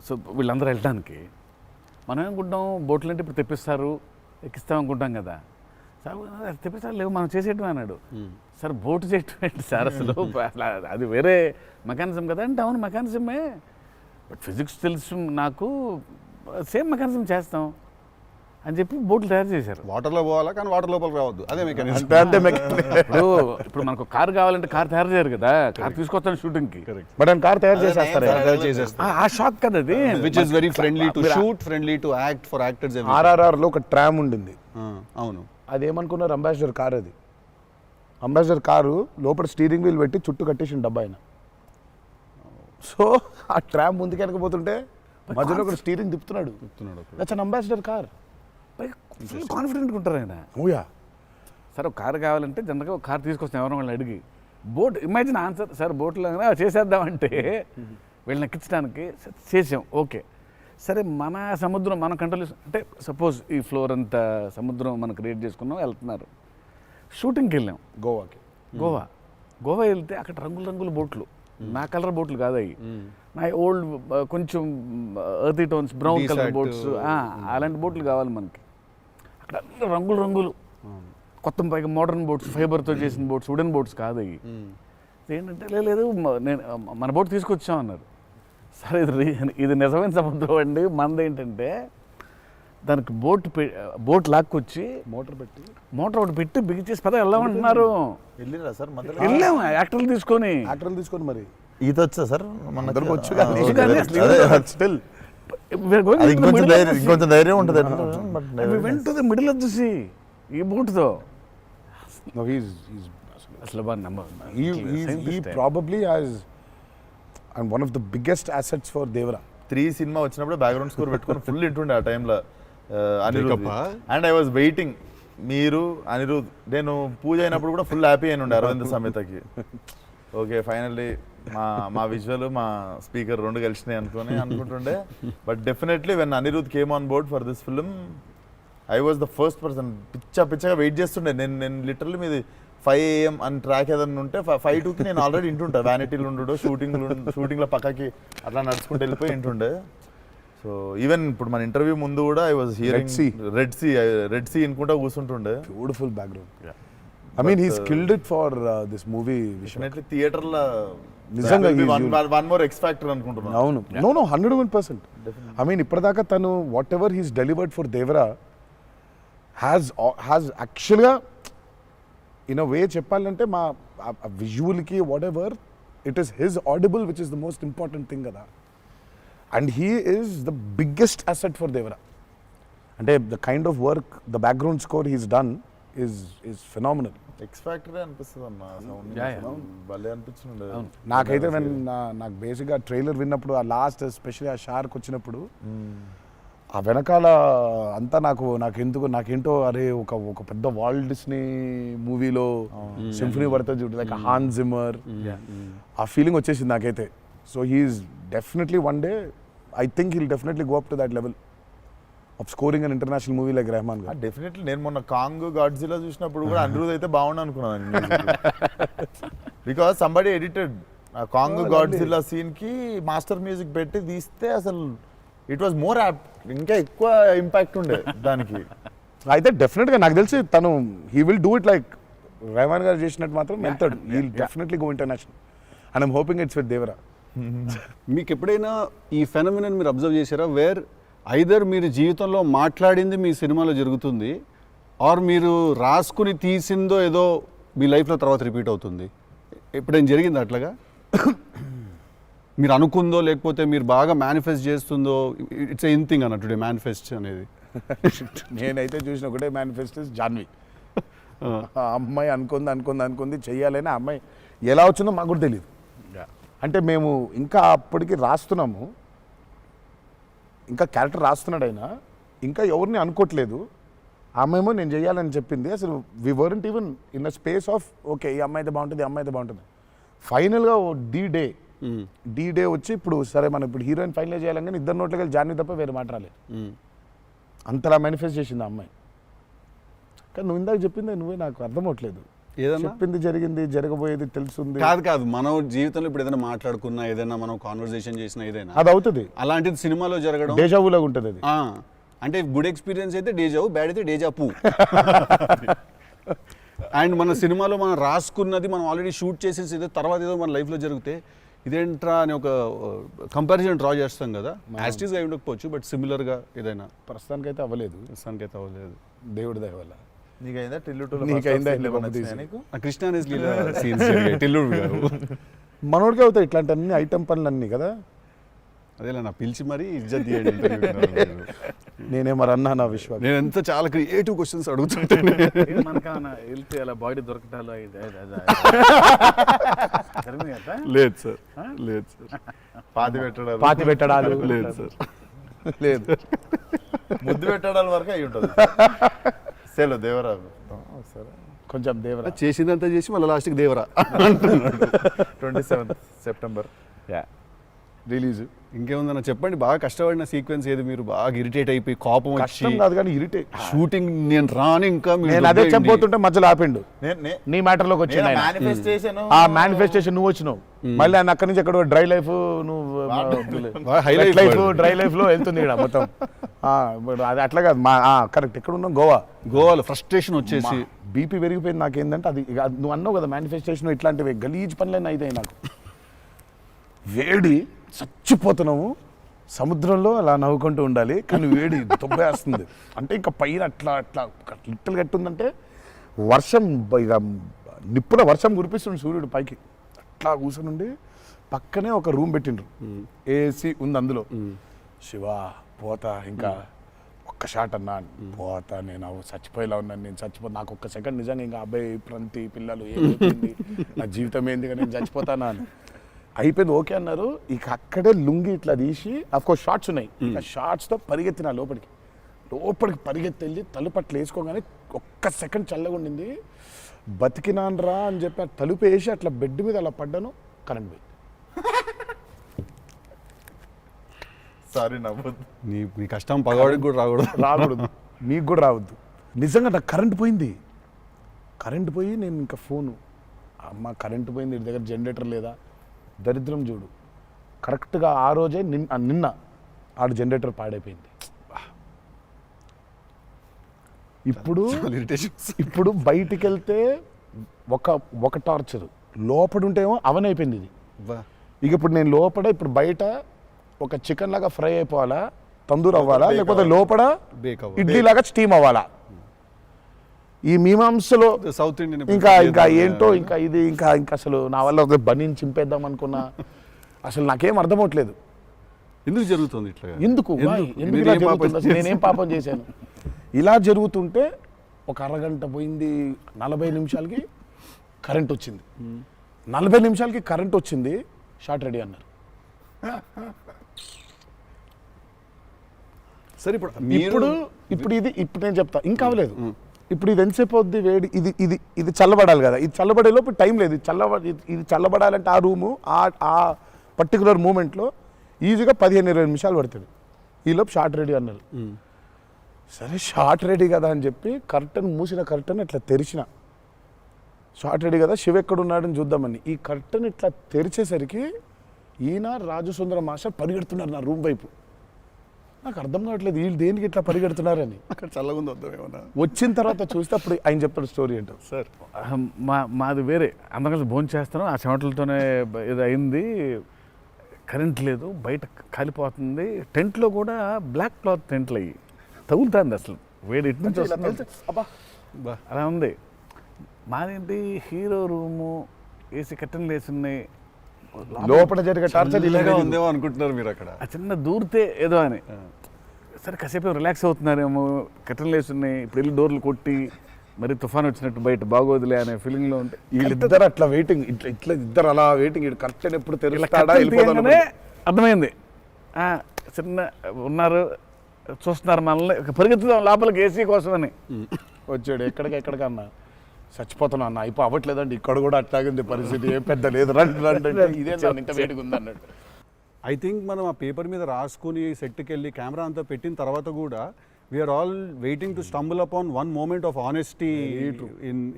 Speaker 3: సో వీళ్ళందరూ వెళ్ళడానికి మనం ఏమనుకుంటాం, బోట్లు అంటే ఇప్పుడు తెప్పిస్తారు, ఎక్కిస్తాం అనుకుంటాం కదా. సార్ తెప్పిస్తారు లేవు, మనం చేసేయటం అన్నాడు. సార్ బోటు చేయటం ఏంటి సార్ అసలు? అది వేరే మెకానిజం కదా అంటే, అవును మెకానిజమే, బట్ ఫిజిక్స్ తెలుసు నాకు, సేమ్ మెకానిజం చేస్తాం అని చెప్పి బోట్లు తయారు చేశారు.
Speaker 1: వాటర్లో పోవాలా కానీ వాటర్ లోపలికి రావద్దు, అదే మెకానిజం.
Speaker 3: ఇప్పుడు మనకు కార్ కావాలంటే కార్ తయారు చేయరు కదా, కార్ తీసుకొస్తాను షూటింగ్కి,
Speaker 2: బట్ ఆయన కార్ తయారు చేసేస్తారు.
Speaker 3: ఆ షాక్ కదా అది.
Speaker 1: Which is very friendly to shoot, friendly to act, for actors.
Speaker 2: RRR లో ఒక ట్రామ్ ఉండింది.
Speaker 1: అవును.
Speaker 2: అదేమనుకున్నారు, అంబాసిడర్ కార్. అది అంబాసిడర్ కారు లోపల స్టీరింగ్ వీల్ పెట్టి చుట్టూ కట్టేసిన డబ్బా ఆయన. సో ఆ ట్రామ్ ముందుకు వెనకపోతుంటే మధ్యలో ఒక స్టీరింగ్ తిప్పుతున్నాడు. That's an Ambassador car.
Speaker 3: కాన్ఫిడెంట్గా ఉంటారు ఆయన.
Speaker 2: ఓయా
Speaker 3: సార్ ఒక కారు కావాలంటే జనరల్గా ఒక కారు తీసుకొస్తాం ఎవరైనా వాళ్ళని అడిగి. బోట్ ఇమాజిన్ ఆన్సర్ సార్ బోట్లో చేసేద్దామంటే వీళ్ళని ఎక్కించడానికి చేసాం. ఓకే సరే, మన సముద్రం మన కంట్రోల్ అంటే సపోజ్ ఈ ఫ్లోర్ అంతా సముద్రం మనం క్రియేట్ చేసుకున్నాం, వెళ్తున్నారు. షూటింగ్కి వెళ్ళాం గోవా వెళ్తే అక్కడ రంగుల బోట్లు, నా కలర్ బోట్లు కాదు అవి, నా ఓల్డ్ కొంచెం ఎర్తీ టోన్స్ బ్రౌన్ కలర్ బోట్స్, అలాంటి బోట్లు కావాలి మనకి. అక్కడ రంగులు కొత్త పైగా మోడర్న్ బోట్స్, ఫైబర్తో చేసిన బోట్స్, వుడెన్ బోట్స్ కాదు అవి. ఏంటంటే లేదు నేను మన బోట్ తీసుకొచ్చాం అన్నారు. సరే ఇది నిజమైన సముద్రం అండి, మనదేంటంటే దానికి బోట్ లాక్కొచ్చి మోటార్ ఒకటి పెట్టి బిగించేసి పద వెళ్ళామంటున్నారు.
Speaker 4: వెళ్ళిరా సార్?
Speaker 3: వెళ్ళాము యాక్టర్లు తీసుకొని
Speaker 2: మరి
Speaker 4: ఈత వచ్చా సార్? వచ్చు ఇంకొంచెం ధైర్యం ఉంటుంది.
Speaker 3: వెంట మిడిల్ ఆఫ్ ది సీ ఈ బోట్తో అసలు
Speaker 2: probably has and one of the biggest assets for Devara.
Speaker 4: 3 cinema వచ్చినప్పుడు బ్యాక్గ్రౌండ్ స్కోర్ పెట్టుకొని ఫుల్ ఇంటుండే ఆ టైంలో Anirudh. And I was waiting, మీరు అనిరుద్ నేను పూజ అయినప్పుడు కూడా ఫుల్ హ్యాపీ అయిన ఉండే అరవింద్ సమేతకి. ఓకే ఫైనల్లీ మా విజువల్ మా స్పీకర్ 2 కలిసినాయి అనుకుంటుండే. But definitely when Anirudh came on board for this film I was the first person. పిచ్చగా వెయిట్ చేస్తుండే. నేను లిటరల్లీ మీది 5 AM అని ట్రాక్ ఏదన్నా ఉంటే 5:02కి నేను ఆల్రెడీ ఇంటుంటా. వ్యానిటీలు ఉండు షూటింగ్లో పక్కకి అట్లా నడుచుకుంటూ వెళ్ళిపోయి ఇంటుండే. సో ఈవెన్ ఇప్పుడు మన ఇంటర్వ్యూ ముందు కూడా I was hearing Red Sea అనుకుంటా కూర్చుంటుండే.
Speaker 2: Beautiful background. I mean he's killed it for this movie.
Speaker 4: Definitely theater la
Speaker 2: నిజంగా
Speaker 4: one more X factor అనుకుంటున్నా.
Speaker 2: అవును. No 101%. I mean ఇప్పటిదాకా తను whatever he's delivered for Devara has యాక్చువల్గా in a way చెప్పాలంటే మా విజువల్కి whatever it is his audible which is the most important thing కదా. And he is the biggest asset for Devara. అంటే the kind of work the background score he's done is phenomenal.
Speaker 4: X factory అనిపిస్తుంది అన్న sound భలే అనిపించింది.
Speaker 2: నాకైతే నాకు బేసిక్గా trailer విన్నప్పుడు ఆ లాస్ట్ ఎస్పెషల్లీ ఆ షార్క్ వచ్చినప్పుడు ఆ వెనకాల అంతా నాకేంటో అరే ఒక పెద్ద వాల్ట్ డిస్నీ మూవీలో సింఫనీ పడుతుంది చూడు, లైక్ హాన్ జిమ్మర్, ఆ ఫీలింగ్ వచ్చేసింది నాకైతే. So he's definitely one day I think he'll definitely go up to that level of scoring an international movie like Rahman గారు.
Speaker 4: డెఫినెట్లీ నేను మొన్న కాంగ్ గాడ్జిలా చూసినప్పుడు కూడా అనిరుద్ అయితే బాగుండు అనుకున్నాను, బికాస్ సంబడి ఎడిటెడ్ ఆ కాంగ్ గాడ్జిలా సీన్ కి మాస్టర్ మ్యూజిక్ పెట్టి తీస్తే అసలు ఇట్ వాజ్ మోర్ యాప్, ఇంకా ఎక్కువ ఇంపాక్ట్ ఉండే దానికి.
Speaker 2: అయితే డెఫినెట్గా నాకు తెలిసి తను he will do it like Rahman గారు చేసినట్టు మాత్రం వెళ్తాడు. He will definitely go international and I'm hoping it's with Devara.
Speaker 1: మీకు ఎప్పుడైనా ఈ ఫెనమినన్ మీరు అబ్జర్వ్ చేశారా, వేర్ ఐదర్ మీరు జీవితంలో మాట్లాడింది మీ సినిమాలో జరుగుతుంది, ఆర్ మీరు రాసుకుని తీసిందో ఏదో మీ లైఫ్లో తర్వాత రిపీట్ అవుతుంది? ఎప్పుడైనా జరిగింది అట్లాగా? మీరు అనుకుందో లేకపోతే మీరు బాగా మేనిఫెస్ట్ చేస్తుందో? ఇట్స్ ఎన్ థింగ్ అన్న టుడే మేనిఫెస్ట్ అనేది.
Speaker 2: నేనైతే చూసిన ఒకటే మేనిఫెస్టో జాన్వి. ఆ అమ్మాయి అనుకుంది చెయ్యాలని. ఆ అమ్మాయి ఎలా వచ్చిందో మాకు కూడా తెలియదు. అంటే మేము ఇంకా అప్పటికి రాస్తున్నాము, ఇంకా క్యారెక్టర్ రాస్తున్నాడు అయినా ఇంకా ఎవరిని అనుకోవట్లేదు. ఆ అమ్మాయేమో నేను చేయాలని చెప్పింది. అసలు we weren't even in the space of okay ఈ అమ్మాయి అయితే బాగుంటుంది, ఈ అమ్మాయి అయితే బాగుంటుంది. ఫైనల్గా డి డే వచ్చి ఇప్పుడు సరే మనం ఇప్పుడు హీరోయిన్ ఫైనల్ చేయాలని ఇద్దరు నోట్లకి వెళ్ళి జాన్వి తప్ప వేరే మాట రాలేదు. అంతలా మేనిఫెస్ట్ చేసింది ఆ అమ్మాయి. కానీ నువ్వు ఇందాక చెప్పింది నువ్వే నాకు అర్థం అవట్లేదు.
Speaker 1: ఏదన్నా
Speaker 2: చెప్పింది జరిగింది, జరగబోయేది తెలుసుంది.
Speaker 1: కాదు మనం జీవితంలో ఇప్పుడు ఏదైనా మాట్లాడుకున్నా, ఏదైనా మనం కాన్వర్సేషన్ చేసినా, ఏదైనా
Speaker 2: అది అవుతుంది.
Speaker 1: అలాంటిది సినిమాలో జరగడం
Speaker 2: డేజావులాగా ఉంటుంది అది.
Speaker 1: అంటే గుడ్ ఎక్స్పీరియన్స్ అయితే డేజావు, బ్యాడ్ అయితే డేజాపు. అండ్ మన సినిమాలో మనం రాసుకున్నది మనం ఆల్రెడీ షూట్ చేసేసి ఏదో తర్వాత ఏదో మన లైఫ్లో జరిగితే ఇదేంట్రా అని ఒక కంపారిజన్ డ్రా చేస్తాం కదా. యాస్టీస్గా అయి ఉండకపోవచ్చు, బట్ సిమిలర్గా ఏదైనా.
Speaker 2: ప్రస్తుతానికైతే అవ్వలేదు. దేవుడి దయ వల్ల.
Speaker 4: నీకైందా
Speaker 2: నీకైందా
Speaker 1: కృష్ణ టిల్లుడు గారు
Speaker 2: మనోడికి అవుతాయి ఇట్లాంటి అన్ని ఐటమ్ పనులన్నీ కదా.
Speaker 1: అదేలా నా పిలిచి మరీ ఇజ్జత్ తీయండి.
Speaker 2: నేనే మరి అన్నా నా విశ్వాసం.
Speaker 1: నేను ఎంత చాలా క్రియేటివ్ క్వశ్చన్స్ అడుగుతుంటాను.
Speaker 3: వెళ్తే అలా బాడీ దొరకటాలు
Speaker 1: లేదు సార్,
Speaker 4: పాతి పెట్టడాలు
Speaker 1: లేదు సార్,
Speaker 2: లేదు.
Speaker 4: ముద్దు పెట్టడాల వరకు అయి ఉంటుంది. సెలవు దేవరా సరే
Speaker 2: కొంచెం దేవరా
Speaker 1: చేసిందంతా చేసి మళ్ళీ లాస్ట్కి దేవరా
Speaker 4: 27th September
Speaker 2: రిలీజ్.
Speaker 1: ఇంకేముందన్న చెప్పండి. బాగా కష్టపడిన సీక్వెన్స్ ఏది? మీరు బాగా ఇరిటేట్ అయిపోయి కోపం
Speaker 2: కష్టం కాదు కానీ ఇరిటేట్.
Speaker 1: షూటింగ్ నేను రాని ఇంకా
Speaker 2: నేను అదే చెప్పబోతుంటే మధ్యలో ఆపిండు. నీ మ్యాటర్లోకి వచ్చింది. ఆ మేనిఫెస్టేషన్ నువ్వు వచ్చినావు, మళ్ళీ ఆయన అక్కడి నుంచి ఎక్కడ డ్రై లైఫ్ డ్రై లైఫ్ లో వెళ్తుంది ఇక్కడ మొత్తం. అది అట్లా కాదు కరెక్ట్. ఎక్కడ ఉన్నాం?
Speaker 1: గోవాలో ఫ్రస్ట్రేషన్ వచ్చేసి
Speaker 2: బీపీ పెరిగిపోయింది. నాకేందంటే అది నువ్వు అన్నావు కదా మేనిఫెస్టేషన్ ఇట్లాంటివి గలీజ్ పనులైనా అయితే నాకు వేడి చచ్చిపోతున్నాము. సముద్రంలో అలా నవ్వుకుంటూ ఉండాలి కానీ వేడి తొబ్బేస్తుంది. అంటే ఇంకా పైన అట్లా లిట్టలు కట్టుందంటే వర్షం ఇక నిప్పున వర్షం కురిపిస్తుంది సూర్యుడు పైకి. అట్లా కూర్చొని పక్కనే ఒక రూమ్ పెట్టిండ్రు, ఏసీ ఉంది అందులో. శివా పోతా ఇంకా ఒక్క షాట్ అన్నా పోతా, నేను చచ్చిపోయేలా ఉన్నాను, నేను చచ్చిపోతా. నాకు ఒక్క సెకండ్ నిజంగా ఇంకా అబ్బాయి ప్రంతి పిల్లలు ఏమైంది నా జీవితం ఏంది కానీ నేను చచ్చిపోతానా అని అయిపోయింది. ఓకే అన్నారు. ఇక అక్కడే లుంగి ఇట్లా తీసి అఫ్కోర్స్ షార్ట్స్ ఉన్నాయి, ఇక షార్ట్స్తో పరిగెత్తిన లోపలికి పరిగెత్తి వెళ్ళి తలుపు అట్లా వేసుకోగానే ఒక్క సెకండ్ చల్లగా ఉండింది. బతికినాను రా అని చెప్పి తలుపు వేసి అట్లా బెడ్ మీద అలా పడ్డాను. కరెంట్ పోయింది.
Speaker 4: సారీ నవ్వద్దు.
Speaker 1: నీ కష్టం పగవాడికి కూడా రాకూడదు,
Speaker 2: మీకు కూడా రావద్దు. నిజంగా నాకు కరెంట్ పోయింది. కరెంట్ పోయి నేను ఇంకా ఫోను, అమ్మ కరెంట్ పోయింది, ఇంటి దగ్గర జనరేటర్ లేదా, దరిద్రం చూడు. కరెక్ట్గా ఆ రోజే నిన్న ఆడు జనరేటర్ పాడైపోయింది. ఇప్పుడు బయటికి వెళ్తే ఒక టార్చర్, లోపల ఉంటేమో అవన్ అయిపోయింది ఇది. ఇక ఇప్పుడు నేను లోపల ఇప్పుడు బయట ఒక చికెన్ లాగా ఫ్రై అయిపోవాలా, తందూరు అవ్వాలా, లేకపోతే లోపల ఇడ్లీ లాగా స్టీమ్ అవ్వాలా. ఈ మీమాంసలో
Speaker 1: సౌత్ ఇండియన్
Speaker 2: ఇంకా ఏంటో ఇంకా ఇది ఇంకా అసలు నా వల్ల ఒక బనీని చింపేద్దాం అనుకున్నా అసలు నాకేం అర్థమవట్లేదు.
Speaker 1: ఎందుకు జరుగుతుంది ఇట్లా?
Speaker 2: ఎందుకు Why? ఎందుకు ఇలా జరుగుతుంది? అసలు నేనేం పాపం చేశాను? ఇలా జరుగుతుంటే ఒక అరగంట పోయింది, 40 నిమిషాలకి కరెంట్ వచ్చింది. 40 నిమిషాలకి కరెంట్ వచ్చింది, షార్ట్ రెడీ అన్నారు.
Speaker 1: సరే ఇప్పుడు
Speaker 2: ఇప్పుడు నేను చెప్తా ఇంకా అవ్వలేదు. ఇప్పుడు ఇది ఎంతసేపు అవుద్ది వేడి, ఇది చల్లబడాలి కదా, ఇది చల్లబడే లోపు టైం లేదు. ఇది చల్లబడాలంటే ఆ రూము ఆ పర్టికులర్ మూమెంట్లో ఈజీగా 15-20 నిమిషాలు పడుతుంది. ఈలోపు షార్ట్ రెడీ అన్నారు. సరే షార్ట్ రెడీ కదా అని చెప్పి మూసిన కర్టన్ ఇట్లా తెరిచిన. షార్ట్ రెడీ కదా, శివ ఎక్కడున్నాడని చూద్దామని ఈ కర్టన్ ఇట్లా తెరిచేసరికి ఈయన రాజు సుందర మాస్టర్ పరిగెడుతున్నారు నా రూమ్ వైపు. నాకు అర్థం కావట్లేదు వీళ్ళు దేనికి ఇట్లా పరిగెడుతున్నారని.
Speaker 1: అక్కడ చల్లగా ఉంది వద్దాం ఏమన్నా.
Speaker 2: వచ్చిన తర్వాత చూస్తే అప్పుడు ఆయన చెప్తాడు స్టోరీ ఏంటో.
Speaker 1: సార్
Speaker 3: మాది వేరే, అందరం కలిసి భోజనం చేస్తాను, ఆ చెమటలతోనే ఇది అయింది, కరెంట్ లేదు, బయట కాలిపోతుంది, టెంట్లో కూడా బ్లాక్ క్లాత్ టెంట్లు అయ్యి తగులుతుంది, అసలు వేడి ఇటు నుంచి వస్తుంది.
Speaker 2: అబ్బా
Speaker 3: అలా ఉంది. మాదేంటి హీరో రూము, ఏసీ కట్టెలు వేసి ఉన్నాయి,
Speaker 2: లోపల జరిగే టార్చర్
Speaker 1: ఇలాగా ఉందేమో అనుకుంటున్నారు మీరు అక్కడ.
Speaker 3: ఆ చిన్న దూరితే ఏదో అని. సరే కాసేపు రిలాక్స్ అవుతున్నారేమో, కట్టెలు వేసి ఉన్నాయి, ఇప్పుడు వెళ్ళి డోర్లు కొట్టి మరి తుఫాన్ వచ్చినట్టు బయట బాగోదులే అనే ఫీలింగ్లో ఉంటే
Speaker 2: వీళ్ళిద్దరు అట్లా వెయిటింగ్, ఇట్లా ఇద్దరు అలా వెయిటింగ్. కర్టెన్ ఎప్పుడు తెరుస్తాడా
Speaker 3: అర్థమైంది. చిన్న ఉన్నారు, చూస్తున్నారు మనల్ని, పరిగెత్తుదాం లోపలికి ఏసీ కోసం అని
Speaker 2: వచ్చాడు. ఎక్కడికన్నా చచ్చిపోతున్నా అన్న, అయిపో అవ్వట్లేదండి, ఇక్కడ కూడా అట్లాగింది పరిస్థితి, ఏం పెద్ద లేదు, రండి అంటే ఇదే ఇంత వేడిగా ఉంది అన్నట్టు.
Speaker 1: ఐ థింక్ మనం ఆ పేపర్ మీద రాసుకుని సెట్కి వెళ్ళి కెమెరా అంతా పెట్టిన తర్వాత కూడా we are all waiting to stumble upon one moment of honesty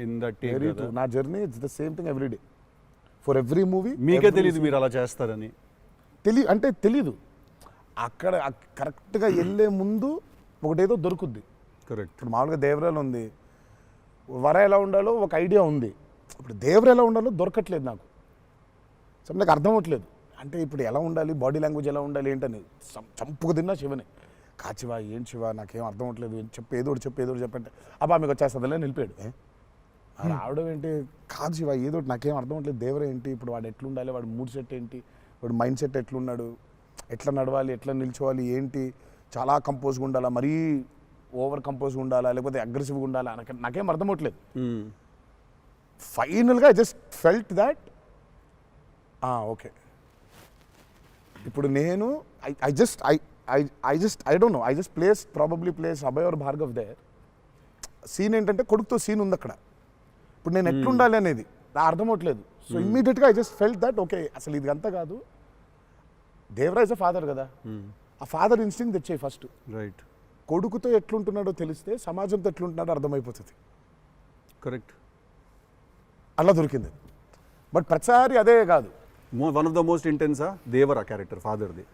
Speaker 1: in that take.
Speaker 2: నా journey it's the same thing every day for every movie.
Speaker 1: మీకే తెలియదు మీరు అలా చేస్తారని?
Speaker 2: తెలీదు. అక్కడ కరెక్ట్గా వెళ్ళే ముందు ఒకటేదో దొరుకుద్ది.
Speaker 1: కరెక్ట్.
Speaker 2: ఇప్పుడు మామూలుగా దేవరాలు ఉంది, వర ఎలా ఉండాలో ఒక ఐడియా ఉంది. ఇప్పుడు దేవర ఎలా ఉండాలో దొరకట్లేదు నాకు. సో నాకు అర్థం అవ్వట్లేదు. అంటే ఇప్పుడు ఎలా ఉండాలి, బాడీ లాంగ్వేజ్ ఎలా ఉండాలి ఏంటని చంపుకు తిన్నా శివని. కాచివా ఏం శివ నాకేం అర్థం అవ్వట్లేదు, ఏదో చెప్పంటే అబ్బా మీకు వచ్చేస్తుందిలే నిలిపాడు. రావడం ఏంటి, కాదు శివ ఏదో నాకేం అర్థం అవ్వట్లేదు, దేవర ఏంటి, ఇప్పుడు వాడు ఎట్లుండాలి, వాడు మూడ్ సెట్ ఏంటి, వాడు మైండ్ సెట్ ఎట్లున్నాడు, ఎట్లా నడవాలి, ఎట్లా నిల్చోవాలి ఏంటి, చాలా కంపోజ్గా ఉండాలా, మరీ ఓవర్ కంపోజ్గా ఉండాలా, లేకపోతే అగ్రెసివ్గా ఉండాలా, నాకేం అర్థం అవ్వట్లేదు. ఫైనల్గా I just felt that okay ఇప్పుడు నేను I don't know, I just probably place Abhay or Bhargav there. Scene ఏంటంటే కొడుకుతో సీన్ ఉంది అక్కడ. ఇప్పుడు నేను ఎట్లుండాలి అనేది నాకు అర్థం అవ్వట్లేదు. సో ఇమ్మీడియట్గా I just felt that okay అసలు ఇది అంతా కాదు, దేవరాజ్ ఫాదర్ కదా, ఆ ఫాదర్ ఇన్స్టింక్ట్ తెచ్చాయి ఫస్ట్.
Speaker 1: రైట్.
Speaker 2: కొడుకుతో ఎట్లుంటున్నాడో తెలిస్తే సమాజంతో ఎట్లుంటున్నాడో అర్థమైపోతుంది.
Speaker 1: కరెక్ట్.
Speaker 2: అలా దొరికింది. బట్ ప్రతిసారి అదే కాదు.
Speaker 1: వన్ ఆఫ్ ద మోస్ట్ ఇంటెన్సా దేవరా క్యారెక్టర్ ఫాదర్ది.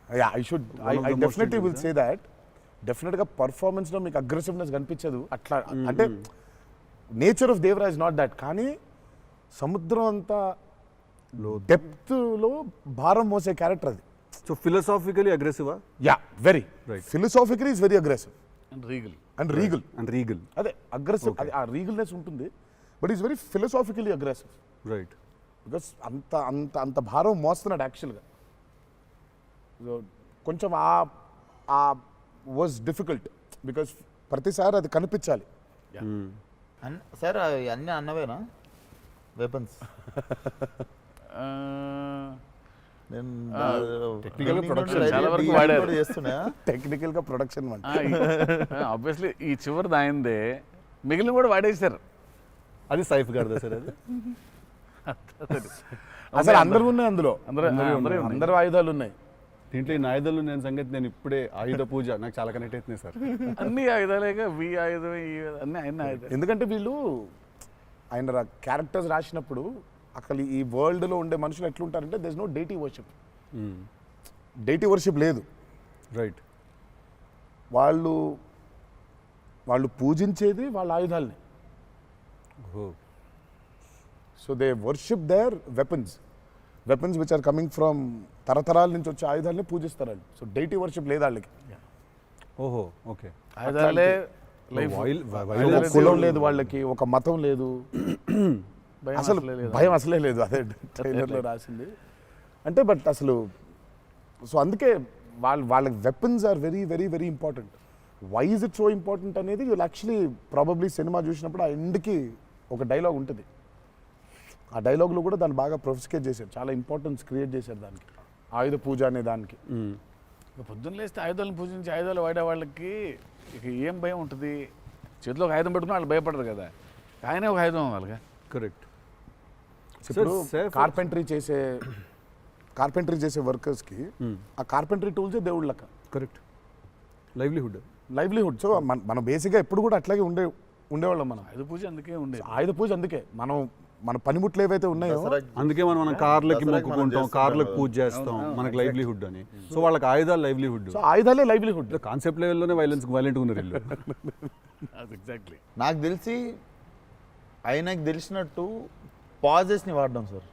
Speaker 2: I definitely will say that. డెఫినెట్గా పర్ఫార్మెన్స్లో మీకు అగ్రెసివ్నెస్ కనిపించదు అట్లా. అంటే నేచర్ ఆఫ్ దేవరాజ్ నాట్ దాట్, కానీ సముద్రం అంతా డెప్త్లో భారం మోసే క్యారెక్టర్ అది.
Speaker 1: సో ఫిలసాఫికలీ అగ్రెసివా?
Speaker 2: Yeah, very
Speaker 1: Right.
Speaker 2: Philosophically is very aggressive
Speaker 3: and regal.
Speaker 1: And regal.
Speaker 2: అదే అగ్రెసివ్, అది ఆ రీగల్నెస్ ఉంటుంది, but is very philosophically aggressive.
Speaker 1: Right.
Speaker 2: Because అంత అంత అంత భారం మోస్తున్నాడు యాక్చువల్గా. సో కొంచెం ఆ వాజ్ డిఫికల్ట్ బికాస్ ప్రతిసారి అది కనిపించాలి.
Speaker 4: సార్ అన్నీ అన్నవేనా వెపన్స్? నేను
Speaker 3: టెక్నికల్ ప్రొడక్షన్ చాలా వరకు వాడారు.
Speaker 4: చేస్తున్నా
Speaker 2: టెక్నికల్గా ప్రొడక్షన్
Speaker 3: ఆబ్వియస్లీ ఈ చివరిది ఆయనదే, మిగిలిన కూడా వాడేశారు.
Speaker 1: అది సైఫ్ గారిదా సార్? అది
Speaker 2: అసలు అందరూ ఉన్నాయి అందులో,
Speaker 3: అందరూ
Speaker 2: అందరూ ఆయుధాలు ఉన్నాయి
Speaker 1: దీంట్లో. ఈ ఆయుధాలు నేను సంగతి నేను ఇప్పుడే ఆయుధ పూజ నాకు చాలా కనెక్ట్ అవుతున్నాయి సార్.
Speaker 3: అన్ని ఆయుధాలేగా, వి ఆయుధం, అన్ని ఆయన ఆయుధాలు.
Speaker 2: ఎందుకంటే వీళ్ళు ఆయన క్యారెక్టర్స్ రాసినప్పుడు అసలు ఈ వరల్డ్లో ఉండే మనుషులు ఎట్లుంటారంటే there is no deity worship. Deity worship లేదు.
Speaker 1: రైట్.
Speaker 2: వాళ్ళు పూజించేది వాళ్ళ ఆయుధాలని. So they worship their weapons which are coming from తరతరాల నుంచి వచ్చే ఆయుధాలని పూజిస్తారు వాళ్ళు. సో డైటీ వర్షిప్ లేదు వాళ్ళకి.
Speaker 1: ఓహో, ఓకే.
Speaker 3: ఆయుధాలే లైఫ్
Speaker 2: ఒక కులం లేదు వాళ్ళకి, ఒక మతం లేదు, అసలు భయం అసలే లేదు. అదే ట్రైలర్లో రాసింది అంటే. బట్ అసలు సో అందుకే వాళ్ళకి weapons are very very very important. Why is it so important అనేది వీళ్ళు యాక్చువల్లీ ప్రాబబ్లీ సినిమా చూసినప్పుడు ఆ ఎండ్కి ఒక డైలాగ్ ఉంటుంది. ఆ డైలాగ్లో కూడా దాన్ని బాగా ప్రొఫిస్కేట్ చేశారు, చాలా ఇంపార్టెన్స్ క్రియేట్ చేశారు దానికి, ఆయుధ పూజ అనే దానికి.
Speaker 3: పొద్దున్న లేస్తే ఆయుధాలను పూజించి ఆయుధాలు వాడే వాళ్ళకి ఇక ఏం భయం ఉంటుంది? చేతిలో ఒక ఆయుధం పెట్టుకుని వాళ్ళు భయపడరు కదా, ఆయనే ఒక ఆయుధం వాళ్ళగా.
Speaker 1: కరెక్ట్.
Speaker 2: ఇప్పుడు కార్పెంటరీ చేసే వర్కర్స్కి ఆ కార్పెంటరీ టూల్సే దేవుళ్ళ లెక్క.
Speaker 1: కరెక్ట్. లైవ్లీహుడ్.
Speaker 2: సో మనం బేసిక్గా ఎప్పుడు కూడా అట్లాగే ఉండేవాళ్ళం. మనం
Speaker 3: ఆయుధ పూజ అందుకే ఉండేది.
Speaker 2: ఆయుధ పూజ అందుకే మన పనిముట్లు ఏవైతే ఉన్నాయో
Speaker 1: అందుకే మనం కార్లకి మొక్కుకుంటాం, కార్లకు పూజ చేస్తాం, మనకి లైవ్లీహుడ్ అని. సో వాళ్ళకి ఆయుధాలు లైవ్లీహుడ్.
Speaker 2: సో ఆయుధాలే లైవ్లీహుడ్.
Speaker 1: కాన్సెప్ట్ లెవెల్లోనే వైలెంట్ ఉన్నారు వీళ్ళు.
Speaker 3: ఎగ్జాక్ట్లీ.
Speaker 4: నాకు తెలిసి ఆయనకు తెలిసినట్టు పాజెస్ని వాడడం sir.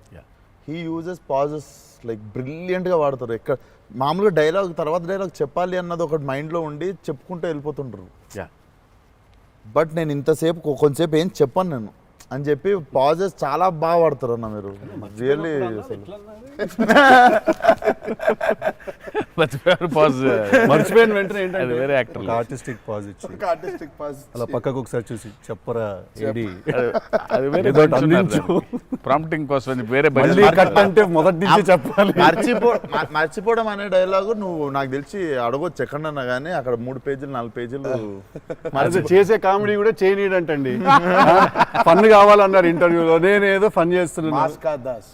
Speaker 4: He uses pauses like బ్రిలియంట్గా వాడతారు. ఎక్కడ మామూలుగా డైలాగ్ తర్వాత డైలాగ్ చెప్పాలి అన్నది ఒకటి మైండ్లో ఉండి చెప్పుకుంటూ వెళ్ళిపోతుంటారు. బట్ నేను ఇంతసేపు కొంచెంసేపు ఏం చెప్పాను నేను అని చెప్పి పాజెస్ చాలా బాగా వాడతారు అన్న మీరు. రియల్లీ
Speaker 1: మర్చిపోయిన వెంటనే
Speaker 3: అది వేరే యాక్టర్
Speaker 1: ఆర్టిస్టిక్ పాజ్ ఇచ్చి అలా పక్కకు ఒకసారి చూసి చెప్పరా ఏడి
Speaker 3: అది వేరే ప్రాంప్టింగ్ కోసం వేరే
Speaker 1: కట్ అంటే మొదటి నుంచి చెప్పాలి.
Speaker 4: మర్చిపోవడం అనే డైలాగు నువ్వు నాకు తెలిసి అడగొచ్చు ఎక్కడన్నా కానీ అక్కడ 3 పేజీలు 4 పేజీలు
Speaker 1: చేసే కామెడీ కూడా చేయనీడంటండి. ఫన్ కావాలన్నారు ఇంటర్వ్యూలో, నేను ఏదో ఫన్ చేస్తున్నాను. మాస్కా దాస్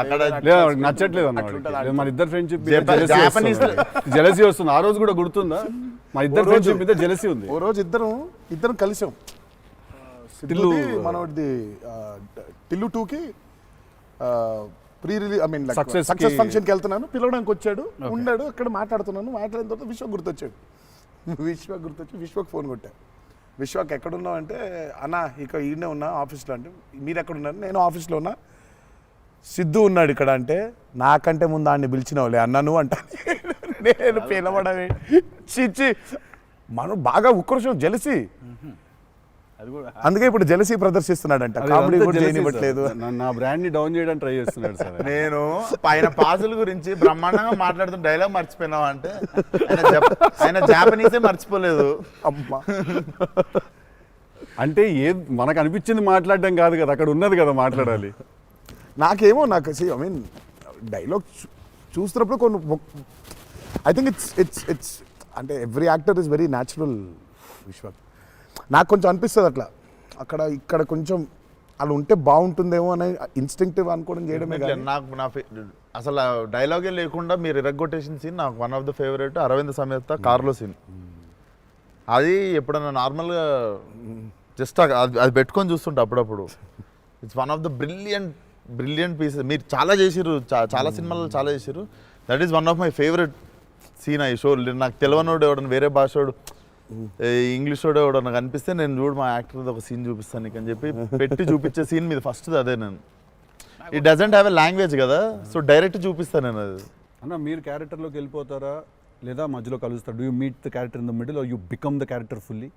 Speaker 4: అక్కడ
Speaker 1: నచ్చట్లేదు అన్నమాట. మన ఇద్దరు ఫ్రెండ్షిప్ జెలసీ వస్తుంది. ఆ రోజు కూడా గుర్తుందా? మా ఇద్దరు ఫ్రెండ్షిప్ మీద జెలసీ ఉంది.
Speaker 2: ఓ రోజు ఇద్దరం కలిసాం.
Speaker 1: టిల్లు
Speaker 2: మనది టిల్లు 2కి ప్రీ రిలీజ్
Speaker 1: Success
Speaker 2: సక్సెస్ ఫంక్షన్కి వెళ్తున్నాను, పిలవడానికి వచ్చాడు, ఉన్నాడు అక్కడ, మాట్లాడుతున్నాను. మాట్లాడిన తర్వాత విశ్వక్ గుర్తొచ్చాడు. విశ్వక్ ఫోన్ కొట్టా. విశ్వక్ ఎక్కడున్నావు అంటే, అన్న ఇక ఈయనే ఉన్నా ఆఫీస్లో. అంటే మీరు ఎక్కడున్నారు? నేను ఆఫీస్లో ఉన్నా. సిద్ధు ఉన్నాడు ఇక్కడ అంటే, నాకంటే ముందు ఆయన్ని పిలిచినవులే అన్నా నువ్వు అంటా. నేను పిలవడమే చిచ్చి. మనం బాగా ఉక్రోషం, జెలసీ. అందుకే ఇప్పుడు జెలసీ ప్రదర్శిస్తున్నాడంట. కామెడీ కూడా చేయనివ్వట్లేదు.
Speaker 1: నా బ్రాండ్ ని డౌన్ చేయడానికి ట్రై చేస్తున్నాడు సార్.
Speaker 4: నేను ఆయన పాజుల గురించి బ్రహ్మాండంగా మాట్లాడుతున్న డైలాగ్ మర్చిపోయినావా అంటే, ఆయన జాపనీసే మర్చిపోలేదు.
Speaker 2: అమ్మా,
Speaker 1: అంటే మనకు అనిపించింది మాట్లాడడం కాదు కదా, అక్కడ ఉన్నది కదా మాట్లాడాలి.
Speaker 2: నాకు ఐ మీన్ డైలాగ్ చూస్తున్నప్పుడు కొన్ని ఐ థింక్ ఇట్స్ అంటే every actor is very natural. Vishwak నాకు కొంచెం అనిపిస్తుంది అట్లా, ఇక్కడ కొంచెం అలా ఉంటే బాగుంటుందేమో అని ఇన్స్టింక్టివ్ అనుకోవడం చేయడమే.
Speaker 4: నాకు అసలు డైలాగే లేకుండా మీరు ఇరగ్గొట్టేసిన సీన్ నాకు one of the favourite. Aravind Sametha కార్లో సీన్. అది ఎప్పుడన్నా నార్మల్గా జస్ట్ అది పెట్టుకొని చూస్తుంటా అప్పుడప్పుడు. It's one of the brilliant pieces. మీరు చాలా చేసిర్రు, చాలా సినిమాలు చాలా చేసిర్రు. That is one of my favourite scene. ఈ షో నాకు తెలియనోడు ఎవడన్నా, వేరే భాషోడు, ఇంగ్లీష్ వాడు ఎవడన్నా కనిపిస్తే నేను చూడు మా యాక్టర్ ఒక సీన్ చూపిస్తాను నీకు అని చెప్పి పెట్టి చూపించే సీన్ మీద ఫస్ట్ అదే. నేను it doesn't have a language కదా, సో డైరెక్ట్ చూపిస్తాను నేను అది.
Speaker 1: అన్న మీరు క్యారెక్టర్లోకి వెళ్ళిపోతారా లేదా మధ్యలో కలుస్తారు? Do you meet the character in the middle or you become the character fully?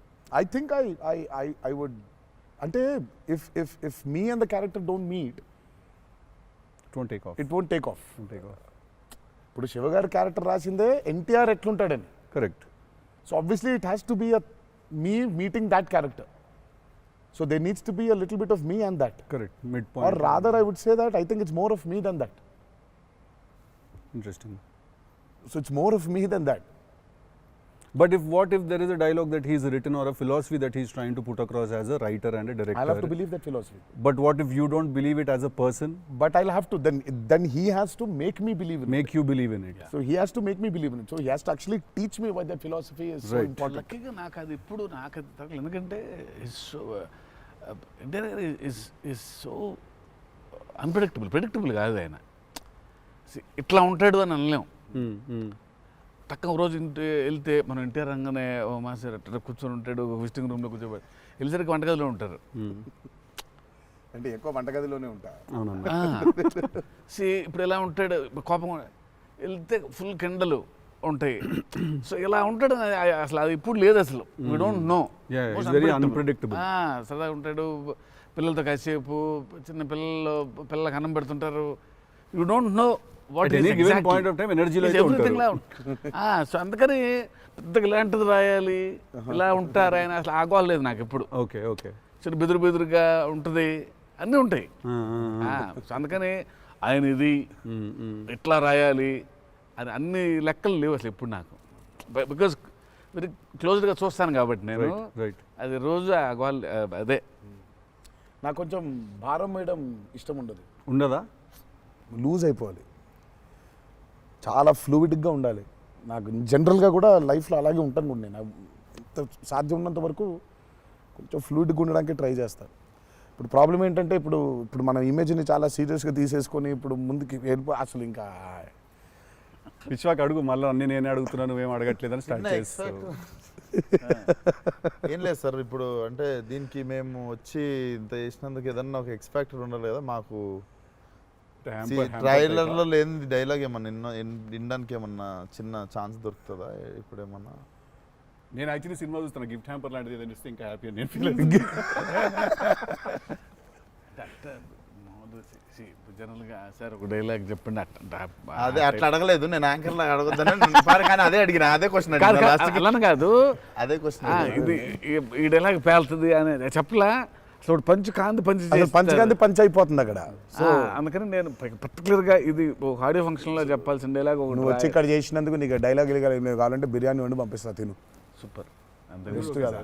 Speaker 2: I think I would, అంటే if me and the character don't meet,
Speaker 1: it won't take off.
Speaker 2: ఇప్పుడు శివగారి క్యారెక్టర్ రాసిందే ఎన్టీఆర్ ఎట్లుంటాడని.
Speaker 1: Correct.
Speaker 2: So obviously it has to be me meeting that character. So there needs to be a little bit of me and that.
Speaker 1: Correct. Midpoint.
Speaker 2: Or rather I would say that I think it's more of me than that.
Speaker 1: Interesting.
Speaker 2: So it's more of me than that.
Speaker 1: But what if there is a dialogue that he's written or a philosophy that he's trying to put across as a writer and a director?
Speaker 2: I'll have to believe that philosophy.
Speaker 1: But what if you don't believe it as a person?
Speaker 2: But I'll have to, then he has to make me believe in it.
Speaker 1: Make you believe in it.
Speaker 2: Yeah. So he has to make me believe in it. So he has to actually teach me why that philosophy is so important.
Speaker 3: లక్కీగా నాకు అది ఇప్పుడు నాకు అది తగ్గలేదు. ఎందుకంటే is so predictable కాదు ఆయన. ఇట్లా ఉంటాడు అని అనలేం. తక్కువ ఒక రోజు వెళ్తే మనం ఎన్టీఆర్ రంగానే ఓ మాస్టర్ అట్లా కూర్చొని ఉంటాడు, విజిటింగ్ రూమ్లో కూర్చోబెట్టి వెళ్ళేసరికి వంటగదిలో ఉంటారు.
Speaker 2: అంటే ఎక్కువ వంటగదిలోనే ఉంటా.
Speaker 1: అవునన్నా.
Speaker 3: ఇప్పుడు ఎలా ఉంటాడు, కోపం వెళ్తే ఫుల్ కెండలు, ఉంటాయి. సో ఇలా ఉంటాడు అసలు అది ఇప్పుడు లేదు అసలు. We don't know.
Speaker 1: Yeah, it's very unpredictable.
Speaker 3: సరదాగా ఉంటాడు, పిల్లలతో కాసేపు, చిన్న పిల్లలకు అన్నం పెడుతుంటారు. You don't know what
Speaker 1: At any given point of time energy లో అయితే ఉంటారు.
Speaker 3: సో అందుకని పెద్దగా ఇలాంటిది రాయాలి, ఇలా ఉంటారు ఆయన, అసలు ఆగోలేదు నాకు ఎప్పుడు.
Speaker 1: Okay okay.
Speaker 3: చిన్న బెదురుగా ఉంటుంది, అన్నీ ఉంటాయి. సో అందుకని ఆయన ఇది ఇట్లా రాయాలి అని అన్ని లెక్కలు లేవు అసలు ఎప్పుడు నాకు. బికాజ్ వెరీ క్లోజ్గా చూస్తాను కాబట్టి నేను.
Speaker 1: రైట్.
Speaker 3: అది రోజు అదే
Speaker 2: నాకు కొంచెం భారం వేయడం ఇష్టం ఉండదు.
Speaker 1: ఉండదా?
Speaker 2: లూజ్ అయిపోవాలి, చాలా ఫ్లూయిడ్గా ఉండాలి. నాకు జనరల్గా కూడా లైఫ్లో అలాగే ఉంటాను కూడా నేను. ఎంత సాధ్యం ఉన్నంత వరకు కొంచెం ఫ్లూయిడ్గా ఉండడానికి ట్రై చేస్తాను. ఇప్పుడు ప్రాబ్లం ఏంటంటే ఇప్పుడు మన ఇమేజ్ని చాలా సీరియస్గా తీసేసుకొని ఇప్పుడు ముందుకి అసలు ఇంకా
Speaker 1: విశ్వాక్ అడుగు, మళ్ళీ అన్ని నేనే అడుగుతున్నాను, నువ్వేం అడగట్లేదని స్టార్ట్ చేస్తావు.
Speaker 4: ఏం లేదు సార్, ఇప్పుడు అంటే దీనికి మేము వచ్చి ఇంత చేసినందుకు ఏదన్నా ఒక ఎక్స్పెక్టర్ ఉండాలి కదా మాకు. ట్రైలర్లో లేని డైలాగ్ ఏమన్నా వినడానికి ఏమన్నా చిన్న ఛాన్స్ దొరుకుతుందా ఇప్పుడు ఏమన్నా?
Speaker 1: నేను యాక్చువల్లీ సినిమా చూస్తాను, గిఫ్ట్ హ్యాంపర్ లాంటిది ఏదైనా ఇస్తే ఇంకా హ్యాపీ అని నేను ఫీల్
Speaker 3: జనరల్గా సార్ ఒక డైలాగ్ చెప్పండి.
Speaker 4: అదే అట్లా అడగలేదు నేను, యాంకర్ లాగా అడగొద్దని కానీ అదే అడిగిన, అదే క్వశ్చన్
Speaker 3: అలా కాదు,
Speaker 4: అదే క్వశ్చన్.
Speaker 3: ఇది ఈ డైలాగ్ పేలుతుంది అని చెప్పలా. అసలు
Speaker 2: పంచకాంతి పంచ్ అయిపోతుంది అక్కడ.
Speaker 3: సో అందుకని నేను పర్టికులర్గా ఇది ఒక ఆడియో ఫంక్షన్లో చెప్పాల్సిన డైలాగ్
Speaker 2: నువ్వు వచ్చి ఇక్కడ చేసినందుకు నీకు డైలాగ్ కావాలంటే బిర్యానీ వండి పంపిస్తా, తిను.
Speaker 3: సూపర్.
Speaker 2: బెస్ట్ కదా,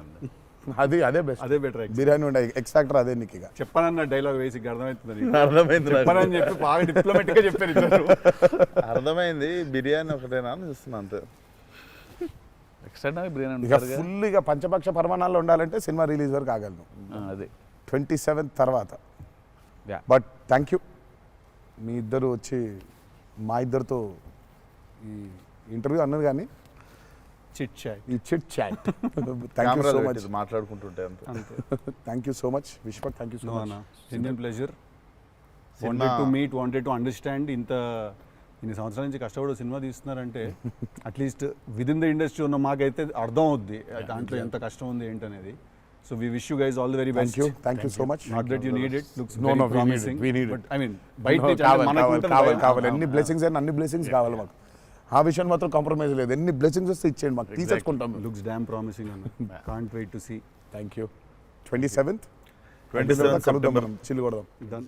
Speaker 2: అదే బెస్ట్,
Speaker 1: అదే బెటర్.
Speaker 2: బిర్యానీ వండి ఎక్స్ ఫ్యాక్టర్ అదే నీకు. ఇక
Speaker 1: చెప్పనన్న డైలాగ్ వేసి అర్థమవుతుంది.
Speaker 4: అర్థమైంది
Speaker 1: చెప్పనని చెప్పి బాగా డిప్లొమాటిక్గా చెప్పారు.
Speaker 4: అర్థమైంది, బిర్యానీ ఒకటేనా అని చూస్తున్నా అంతే.
Speaker 3: ఎక్స్ట్రా బిర్యానీ
Speaker 2: ఇక ఫుల్ ఇక పంచపక్ష పరమాణాల్లో ఉండాలంటే సినిమా రిలీజ్ వరకు ఆగలను.
Speaker 3: అదే
Speaker 2: 27th తర్వాత.
Speaker 3: Yeah.
Speaker 2: బట్ థ్యాంక్ యూ, మీ ఇద్దరు వచ్చి మా ఇద్దరితో ఈ ఇంటర్వ్యూ అన్నది కానీ
Speaker 1: చిట్ చాట్,
Speaker 2: ఈ chit chat. Thank you so much,
Speaker 4: మాట్లాడుకుంటుంటే అంతే.
Speaker 2: Thank you so much Vishwak, thank you so much.
Speaker 1: Genuine pleasure. Wanted to meet, wanted to understand. ఇన్ని సంవత్సరాల నుంచి కష్టపడి సినిమా తీస్తున్నారంటే at least with in the industry ఉన్న మాకైతే అర్థం అవుద్ది దాంట్లో ఎంత కష్టం ఉంది ఏంటనేది. So we wish you guys all the very best.
Speaker 2: Thank you so much.
Speaker 1: Not that you need it, looks
Speaker 2: No,
Speaker 1: very
Speaker 2: we need it.
Speaker 1: Promising.
Speaker 2: We need it.
Speaker 1: But I mean బయట నుంచి
Speaker 2: కావాలి ఎన్ని blessings అయినా అన్ని blessings కావాలి మాకు. ఆ విషయం మాత్రం కాంప్రమైజ్ లేదు. ఎన్ని బ్లెస్సింగ్స్ వస్తే ఇచ్చేయండి మాకు, తీసేసుకుంటాం.
Speaker 1: లుక్స్ డామ్ ప్రామిసింగ్ అన్న. Can't wait to see.
Speaker 2: Thank you. 27th
Speaker 4: 27th
Speaker 2: కలుద్దాం మనం, చిల్లు కొడదాం.
Speaker 1: Done.